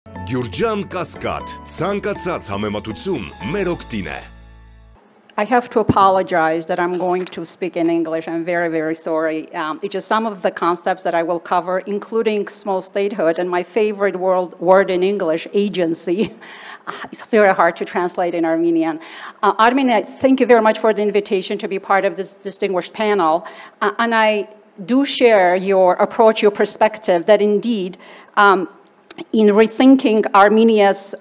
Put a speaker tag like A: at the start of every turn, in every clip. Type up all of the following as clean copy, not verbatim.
A: Գյուրջան Կասկադ, ցանկացած համեմատություն մեր օգտին է։
B: I have to apologize that I'm going to speak in English. I'm very, very sorry. It's just some of the concepts that I will cover, including small statehood, and my favorite word in English, agency. It's very hard to translate in Armenian. Armenia, thank you very much for the invitation to be part of this distinguished panel. And I do share your approach, your perspective, that indeed, in rethinking Armenia's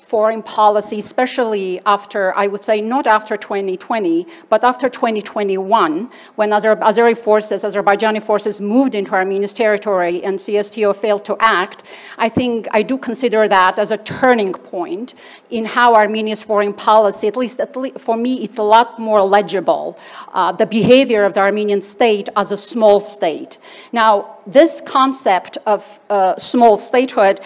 B: foreign policy, especially after, I would say, not after 2020, but after 2021, when Azerbaijani forces moved into Armenia's territory and CSTO failed to act, I do consider that as a turning point in how Armenia's foreign policy, at least for me, it's a lot more legible, the behavior of the Armenian state as a small state. Now, this concept of small statehood,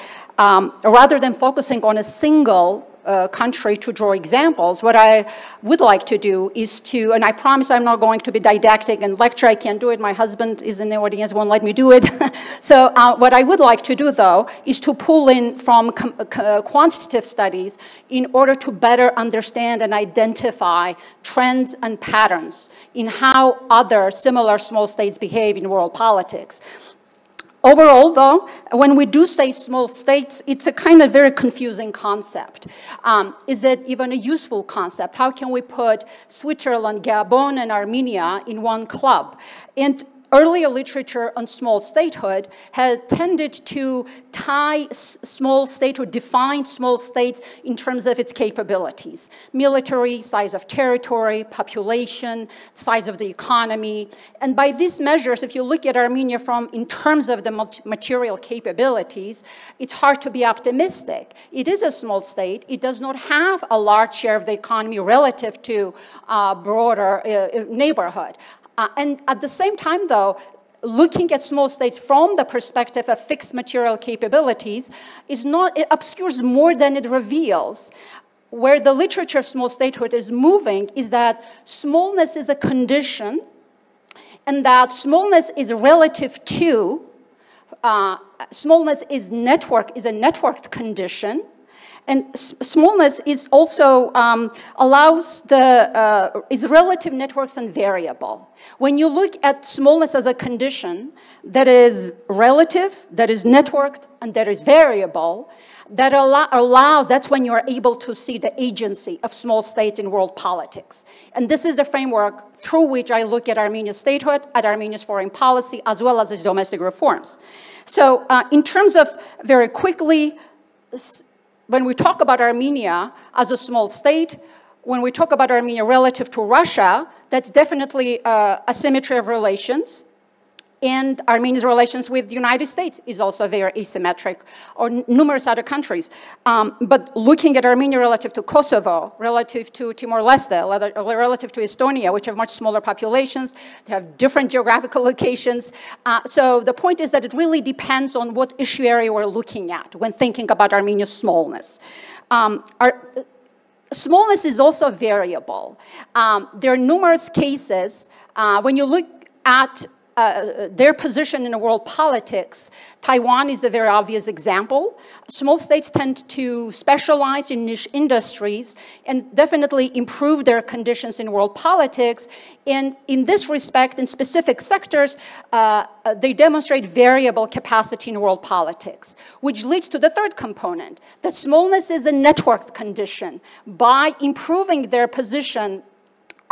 B: rather than focusing on a single country to draw examples, what I would like to do is to, and I promise I'm not going to be didactic and lecture, I can't do it, my husband is in the audience, won't let me do it. So what I would like to do though, is to pull in from quantitative studies in order to better understand and identify trends and patterns in how other similar small states behave in world politics. Overall, though, when we do say small states, it's a kind of very confusing concept. Is it even a useful concept? How can we put Switzerland, Gabon, and Armenia in one club? And earlier literature on small statehood had tended to tie small state or define small states in terms of its capabilities. Military, size of territory, population, size of the economy. And by these measures, if you look at Armenia in terms of the material capabilities, it's hard to be optimistic. It is a small state. It does not have a large share of the economy relative to broader neighborhood. And at the same time, though, looking at small states from the perspective of fixed material capabilities it obscures more than it reveals. Where the literature of small statehood is moving is that smallness is a condition, and that smallness is relative to, smallness is a networked condition. And smallness is also is relative networks and variable. When you look at smallness as a condition that is relative, that is networked, and that is variable, that that's when you're able to see the agency of small states in world politics. And this is the framework through which I look at Armenia's statehood, at Armenia's foreign policy, as well as its domestic reforms. So in terms of, very quickly, when we talk about Armenia as a small state, when we talk about Armenia relative to Russia, that's definitely a asymmetry of relations. And Armenia's relations with the United States is also very asymmetric, or numerous other countries. But looking at Armenia relative to Kosovo, relative to Timor-Leste, relative to Estonia, which have much smaller populations, they have different geographical locations. So the point is that it really depends on what issue area we're looking at when thinking about Armenia's smallness. Smallness is also variable. There are numerous cases, when you look at their position in the world politics, Taiwan is a very obvious example. Small states tend to specialize in niche industries and definitely improve their conditions in world politics. And in this respect, in specific sectors, they demonstrate variable capacity in world politics, which leads to the third component, that smallness is a networked condition. By improving their position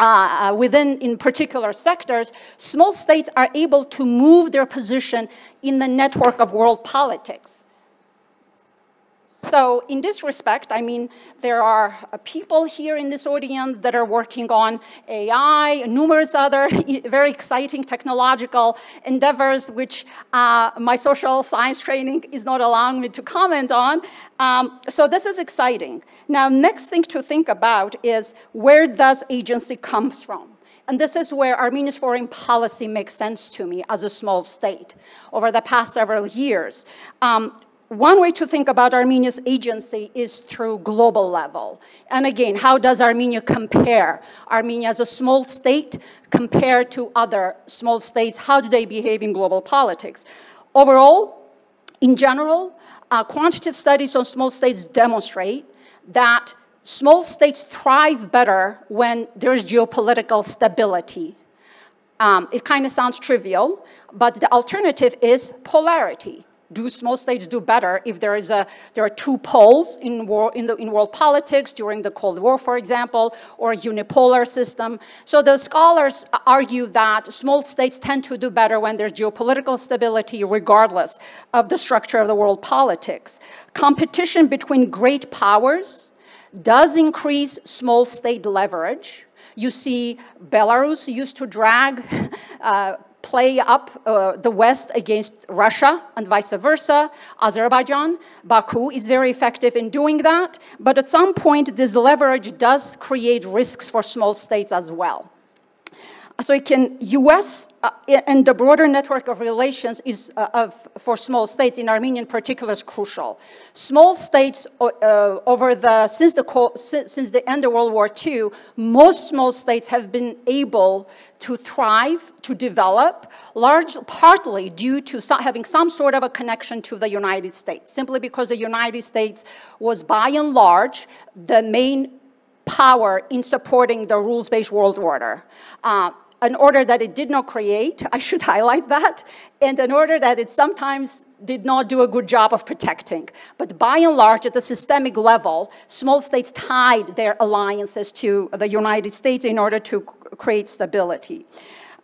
B: in particular sectors, small states are able to move their position in the network of world politics. So in this respect, I mean, there are people here in this audience that are working on AI, numerous other very exciting technological endeavors, which my social science training is not allowing me to comment on. So this is exciting. Now, next thing to think about is, where does agency come from? And this is where Armenia's foreign policy makes sense to me as a small state over the past several years. One way to think about Armenia's agency is through global level. And again, how does Armenia compare? Armenia as a small state compared to other small states, how do they behave in global politics? Overall, in general, quantitative studies on small states demonstrate that small states thrive better when there's geopolitical stability. It kind of sounds trivial, but the alternative is polarity. Do small states do better if there are two poles in world politics during the Cold War, for example, or a unipolar system? So the scholars argue that small states tend to do better when there's geopolitical stability, regardless of the structure of the world politics. Competition between great powers does increase small state leverage. You see, Belarus used to drag play up the West against Russia and vice versa. Azerbaijan, Baku is very effective in doing that. But at some point, this leverage does create risks for small states as well. So US and the broader network of relations for small states, in Armenia in particular, is crucial. Small states, since the end of World War II, most small states have been able to thrive, to develop, partly due to having some sort of a connection to the United States, simply because the United States was, by and large, the main power in supporting the rules-based world order. An order that it did not create, I should highlight that, and an order that it sometimes did not do a good job of protecting. But by and large, at the systemic level, small states tied their alliances to the United States in order to create stability.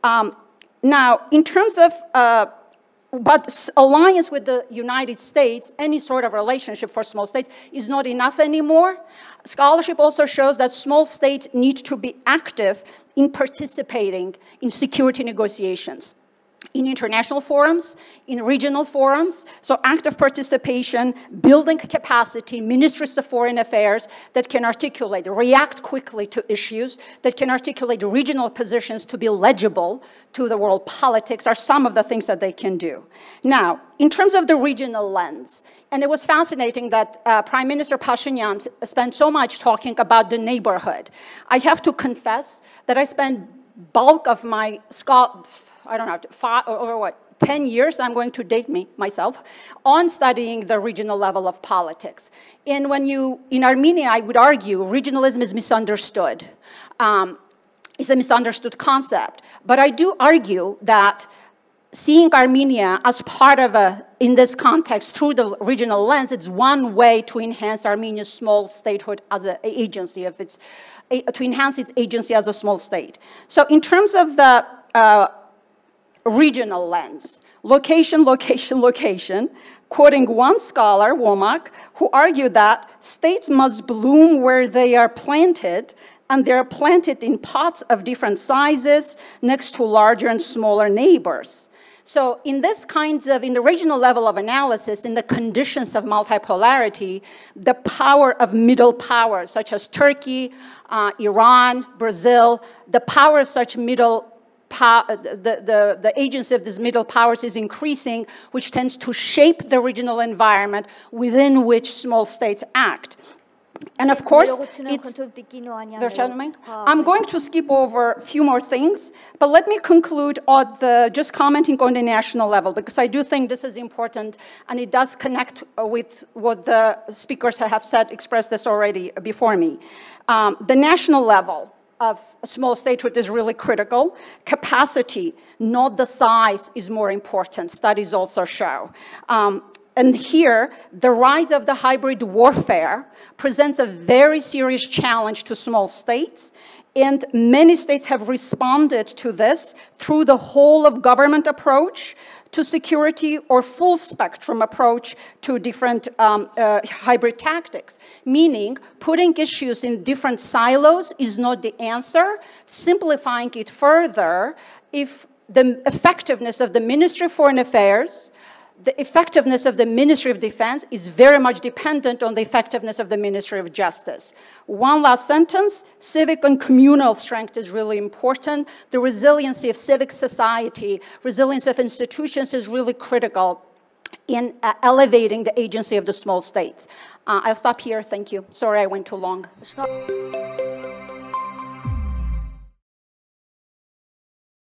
B: Now, in terms of but alliance with the United States, any sort of relationship for small states is not enough anymore. Scholarship also shows that small states need to be active in participating in security negotiations, in international forums, in regional forums. So active participation, building capacity, ministries of foreign affairs that can articulate, react quickly to issues, that can articulate regional positions to be legible to the world politics are some of the things that they can do. Now, in terms of the regional lens, and it was fascinating that Prime Minister Pashinyan spent so much talking about the neighborhood. I have to confess that I spent bulk of my 10 years, I'm going to date myself, on studying the regional level of politics. And in Armenia, I would argue, regionalism is misunderstood. It's a misunderstood concept. But I do argue that seeing Armenia as part of in this context, through the regional lens, it's one way to enhance Armenia's small statehood as an agency, to enhance its agency as a small state. So in terms of the regional lens, location, location, location, quoting one scholar, Womack, who argued that states must bloom where they are planted, and they are planted in pots of different sizes next to larger and smaller neighbors. So in the regional level of analysis, in the conditions of multipolarity, the power of middle powers, such as Turkey, Iran, Brazil, the power of such the agency of these middle powers is increasing, which tends to shape the regional environment within which small states act. And of course, I'm going to skip over a few more things, but let me conclude on just commenting on the national level, because I do think this is important, and it does connect with what the speakers have said, expressed this already before me. The national level of small statehood is really critical. Capacity, not the size, is more important, studies also show. And here, the rise of the hybrid warfare presents a very serious challenge to small states, and many states have responded to this through the whole of government approach to security or full spectrum approach to different hybrid tactics, meaning putting issues in different silos is not the answer. Simplifying it further, if the effectiveness of the Ministry of Foreign Affairs, the effectiveness of the Ministry of Defense is very much dependent on the effectiveness of the Ministry of Justice. One last sentence, civic and communal strength is really important. The resiliency of civic society, resilience of institutions is really critical in elevating the agency of the small states. I'll stop here, thank you. Sorry I went too long.